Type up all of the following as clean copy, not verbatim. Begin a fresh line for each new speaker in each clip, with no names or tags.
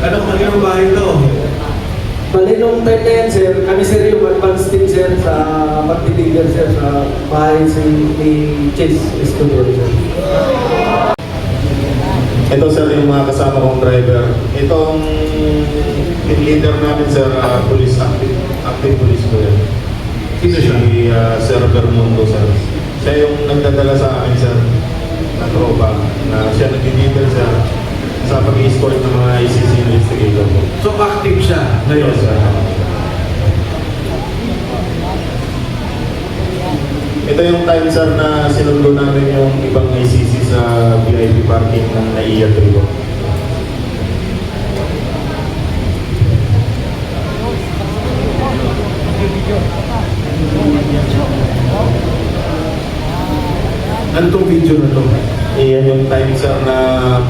Anong magiging bahay ito?
Bali nung time na yan, sir, kami sir yung advance team sir sa pagtitigan sir sa bahay ni Chase Escudero sir.
Ito sir yung mga kasama kong driver. Itong team leader namin sir, police, active police ko yan.
Sino siya?
Si Sir Bermundo sir. Siya yung nagdadala sa akin sir na tropa na siya nag-leader sir sa pag-i-escort ng mga ICC investigator ko.
So active siya ngayon.
Yes, sir. Ito yung time sir na sinundo namin yung ibang ICC sa VIP parking ng NAIA Trigo.
Ano itong video na to?
Iyan yung time sir na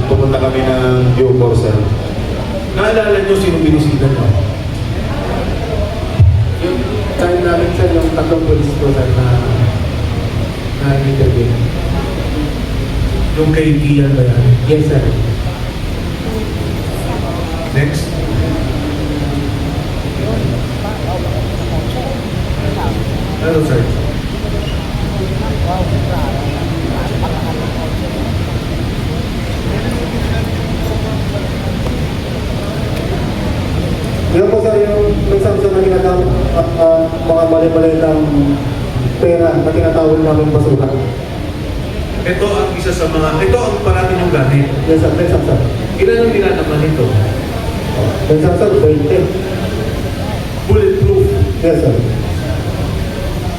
pumunta kami ng Bucor sir.
Naalala nyo sino binisita nyo?
Yung time namin sir, yung tatlong police ko sir na interview.
Yung kay Kian ba yan?
Yes sir.
Next. Ano sir?
Yun po sir, yung minsan sir na ginagawa at mga mali-mali ng pera na tinatawag namin basura.
Ito ang isa sa mga, ito ang parati yung gamit.
Yes sir, minsan sir.
Ilan ang dinanaman nito?
Minsan sir, 20.
Bulletproof.
Yes sir.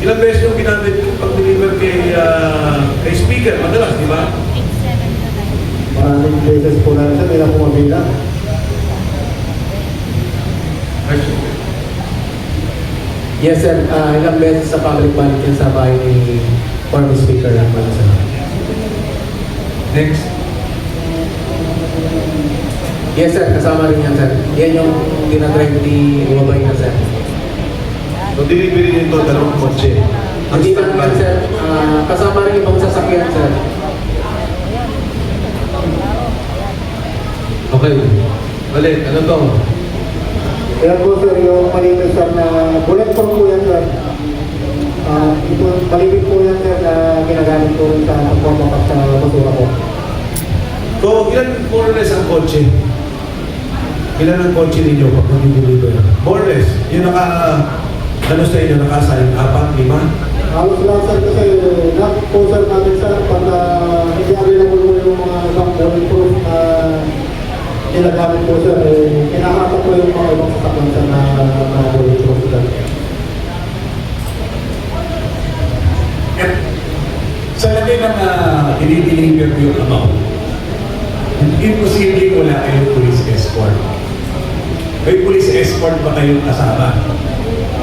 Ilang beses yung ginamit pag-deliver kay speaker? Madalas, di ba?
Maraming beses po na sir, nila pumabila. Yes sir, ilang beses sa public balik yan sa bahay ni former speaker ng bansa.
Next.
Yes sir, kasama rin yan sir. Yan yung dinadrive ni Ubay na sir.
So, delivery nito, dalawang kotse. Ang
Hindi lang yan
standby.
sir, kasama rin ibang sasakyan sir.
Okay. Balik, ano to?
Ayan po sir, yung malinis sir na bulletproof po yan sir. Ito, malinis po yan sir na ginagamit po rin sa pagpapapak sa basura po.
So, ilan more or less ang kotse? Ilan ang kotse ninyo pag mag-deliver? More or less. Yung ano sa inyo, naka-assign? 4, 5?
Halos lang sir kasi lahat po sir namin sir pag hindi available po yung mga ibang bulletproof na ginagamit po sir, kinakata po yung mga ibang sasakyan sir na bulletproof sir.
At sa lagay ng i-deliver yung amount, imposible wala kayong police escort. May police escort ba kayong kasama?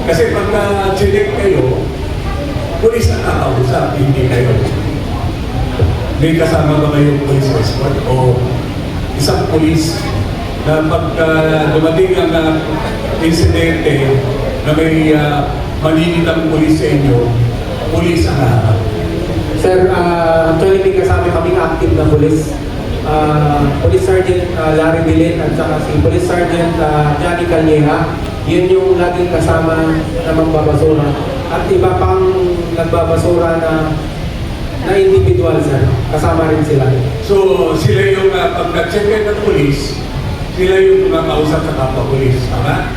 Kasi pagka check kayo, police ang nakausap, hindi kayo. May kasama ba kayong police escort o isang police na pagka dumating ang insidente na may malinitang police sa inyo, police ang haharap?
Sir, actually may kasama kaming active na police. Police Sergeant Larry Bilin at saka si Police Sergeant Johnny Calleja. Yun yung laging kasama na magbabasura. At iba pang nagbabasura na individual sir. Kasama rin sila.
So, sila yung pag nag-check ng police, sila yung kumakausap sa kapwa-police, tama?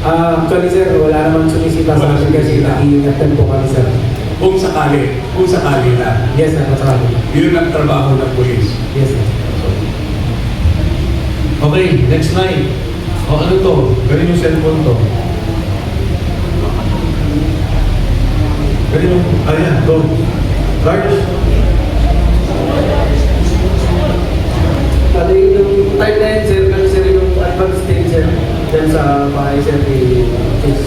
Actually sir, wala naman sumisita sa akin kasi nag-iingatan po kami sir.
Kung sakali na.
Yes sir, masarap.
Yun ang trabaho ng police.
Yes sir.
Okay, next line. O ano to? Ganun yung cellphone to. Ganun yung, ayan, to. Guard.
Pati yung time na yun sir, kami sir yung advance team sir. Dyan sa bahay sir ni Chase.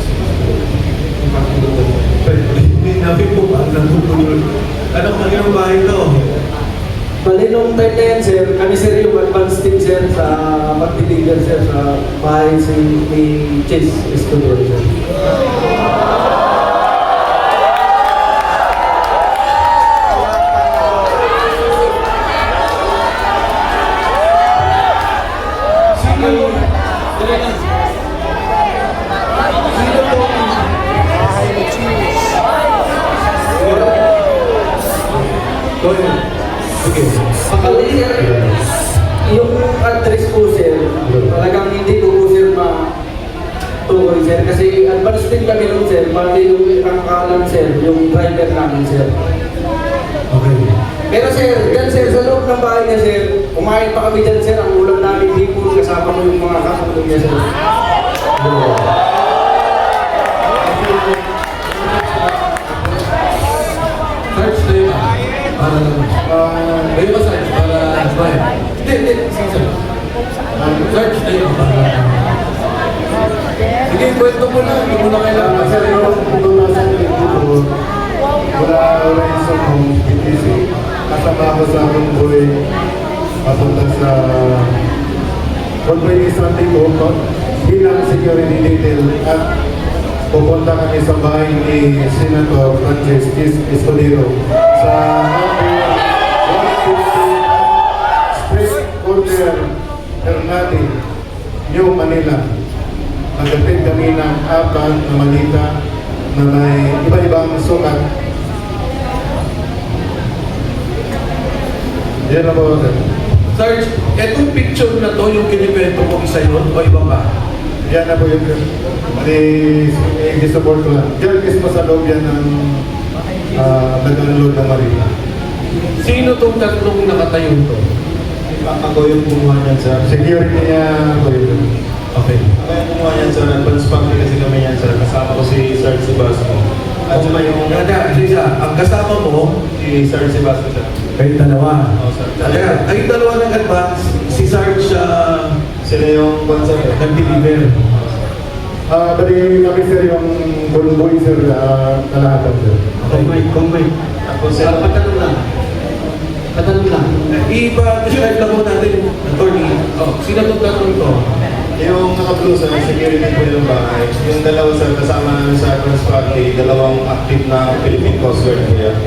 Hindi namin po ba ang nagpupunod? Anong magiging bahay to?
Bali nung time na yan sir, kami sir yung advance team sir sa pagtitigan sir sa bahay ni Chase Escudero sir.
Sino
Go ahead. Sige.
Actually, sir, yung address po, sir, talagang hindi ko po, sir, matukoy, sir. Kasi advance din kami nun, sir. Pati yung nakakaalam, sir, yung driver namin, sir.
Okay.
Pero, sir, dyan, sir, sa loob ng bahay niya, sir, kumain pa kami dyan, sir. Ang ulam namin, di po kasama mo yung mga katulong niya, sir.
Search na yun. Para lang. Kayo ba search? Para Brian? Hindi. Sige, sir. Search na yun. Sige, kwento mo na. Hindi mo na kailangan.
Sir, kung nasa dito, wala yung sa home PTC. Kasama ako sa akong buhay papunta sa Convoy Sunday Court bilang security detail at pupunta kami sa bahay ni Senator Francis Escudero sa Street Corner, Ternate, New Manila. Nagdating kami ng apat na malita na may iba-ibang sukat. Yan na po, sir.
Search, etong picture na to, yung kinikwento mo, isa yun o iba pa?
Yan na po yun, sir. I-support ko lang. Diyan mismo sa loob yan ng nag-unload ng Marina.
Sino tong tatlong nakatayo to?
Ako yung kumuha niyan, sir. Security niya ako yun.
Okay.
Ako yung kumuha niyan, sir. Advance party kasi kami yan, sir. Kasama ko si Sir Sebastian. At saka yung...
Isa, ang kasama mo,
Si Sir Sebastian, sir.
kayo dalawa.
Oo, sir.
Kayo dalawa ng advance, si Sarge
Sila yung bansa, sir.
nag-deliver.
Bali kami, sir, yung convoy, sir, kalahatan, sir.
Kumbay.
Tapos, sir,
Patanong lang.
Ipa-describe lang mo natin, attorney. Sino itong tatlong to?
yung naka-blue, sir, security po yung bahay. Yung dalawa, sir, kasama namin sa advance party, dalawang active na Philippine Coast Guard po yan.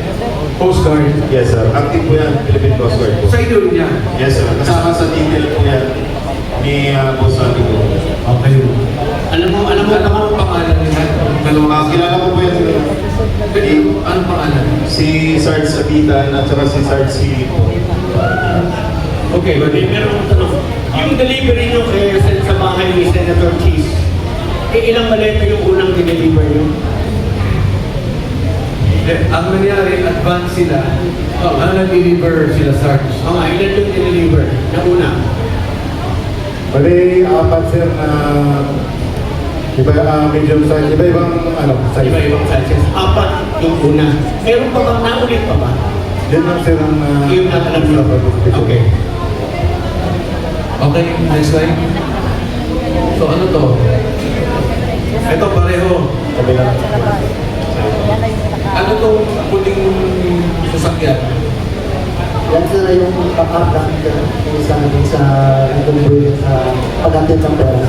Coast Guard.
Yes, sir. Active po yan, Philippine Coast Guard po.
Sa idol niya.
Yes, sir. Kasama sa detail po yan ni Boss Sandy po.
Okay.
Alam mo
ang pangalan nila? Dalawa.
Kilala ko po yan, sir.
Anong pangalan?
Si Sarge Atitan at saka si Sarge Sili po.
Okay,
Meron akong tanong. Yung delivery nyo kay sa bahay ni Senator Cheese, ilang maleta yung unang dineliver nyo?
ang nangyari, advance sila. Ang nag-deliver sila, Sarge.
Oo nga, ilan yung dineliver na una?
Bali, apat, sir, na medium size, iba-ibang size.
Iba-ibang sizes. Apat yung una. Meron pa bang naulit pa ba?
Yan lang, sir, ang
Yung nakalam nyo. Okay.
Okay, next slide. So ano to? Ito pareho.
Kabila.
Ano tong puting sasakyan?
Yan sila yung pakardak sa nagumbuhin sa pag-atid ng pera.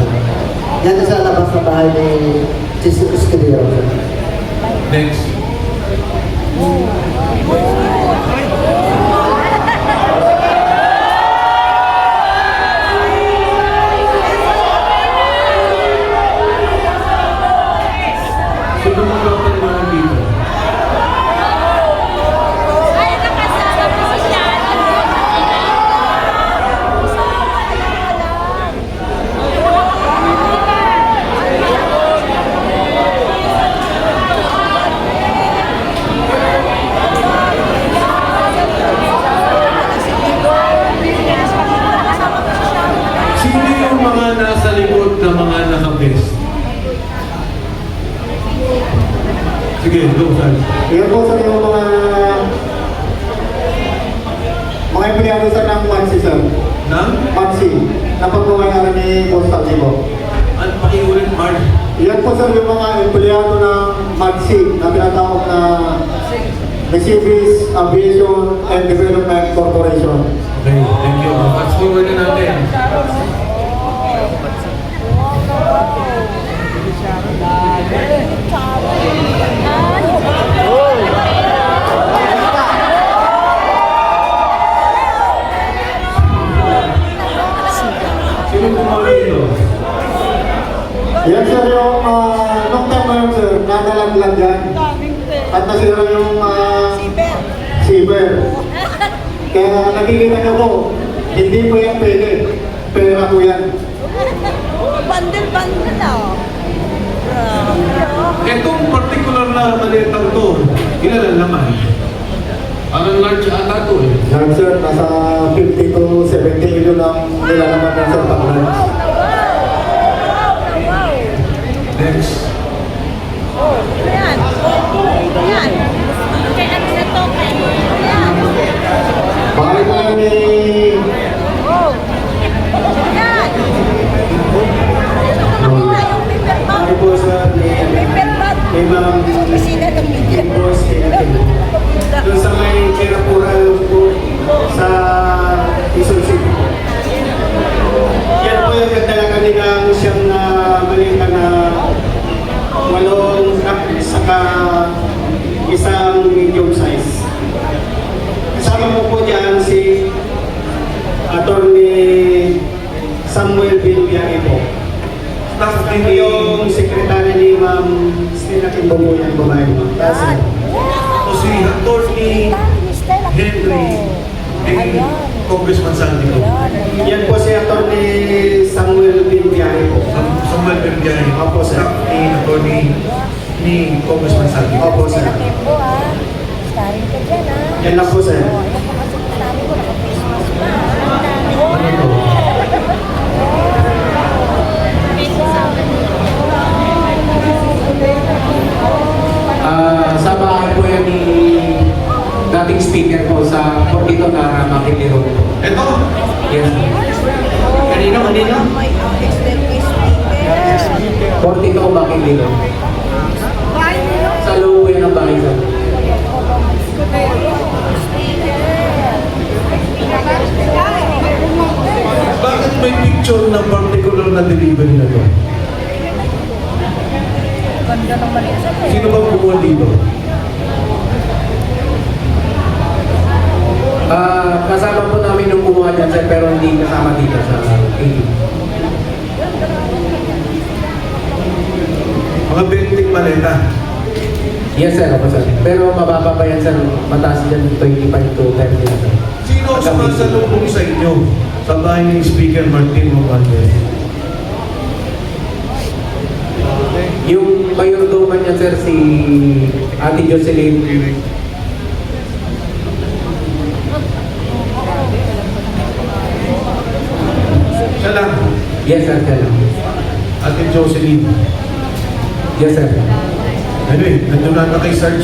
Yan sa labas ng bahay ni Chis Escudero.
Next. Sino mo naman dito? Sino yung mga nasa likod na mga naka-vest? Sige, go, Sarge.
Yan po sa yung mga empleyado sa ng Mansi, sir.
Nang?
Mansi, na pagmamayari ni Boss Sandy po.
Ano pakiulit, Mark?
Yan po sir yung mga empleyado ng Mansi na tinatawag na Mercedes Aviation and Development Corporation.
Okay, thank you. Fast forward na natin. Sino gumawa dito?
Yan sir yung nung time na yun sir, nakalaglag yan. At nasira yung silver. Kaya nakikita niyo po, hindi po yan pwede. Pera po yan.
Bandel-bandel ah.
Itong particular na malitang to, ilan ang laman? Parang large ata to eh.
Yan sir, nasa 50 to 70 million ang nilalaman ng sir pag-lunch.
Next.
Oh, yan. Yan. Kaya ano na to? Yan.
Bakit po yan eh?
Oh. Yan. Ito yung paper bag.
Ako po sa
Paper bag.
may mga
Opisina ng media.
boss doon sa may Cherapura po sa Quezon City po. Yan po yung nagdala kami ng siyang malita na 8 cup saka isang medium size. Kasama mo po dyan si Attorney Samuel Bilbiae po.
Staff
Ito yung sekretary ni Ma'am Stella Kimbo yan, babae mo.
Yan.
O si Attorney Henry Congressman Santiago.
Yan po si Attorney Samuel Bilbiae po.
Samuel Berbiani.
Opo, sir.
Staff ni Attorney ni Congressman Santiago.
Opo, sir.
Tempo ah. Starring ka dyan ah.
Yan lang po, sir.
Oh, yan po kasi sabi ko, naka-Christmas pa.
Ano to?
Sa bahay po yan ni dating speaker po sa Portito na Makiliro.
Ito.
Yes.
Kanino?
May extended speaker.
Portito Makiliro.
Bahay nyo.
Sa loob po yan ang bahay sir.
Bakit may picture ng particular na delivery na to?
Ganda ng maliit.
Sino ba kumuha dito?
Kasama po namin nung kumuha dyan sir pero hindi kasama dito sa AD.
Mga benting maleta.
Yes sir, opo sir. Pero mababa pa yan sir, mataas dyan 25 to 30 na sir.
Sino ang sumasalubong sa inyo sa bahay ni Speaker Martin Romualdez?
Yung mayordoman niya sir, si Ate Jocelyn.
Siya lang.
Yes sir, siya lang.
Ate Jocelyn.
Yes sir.
Anyway, nandun na kay Sarge.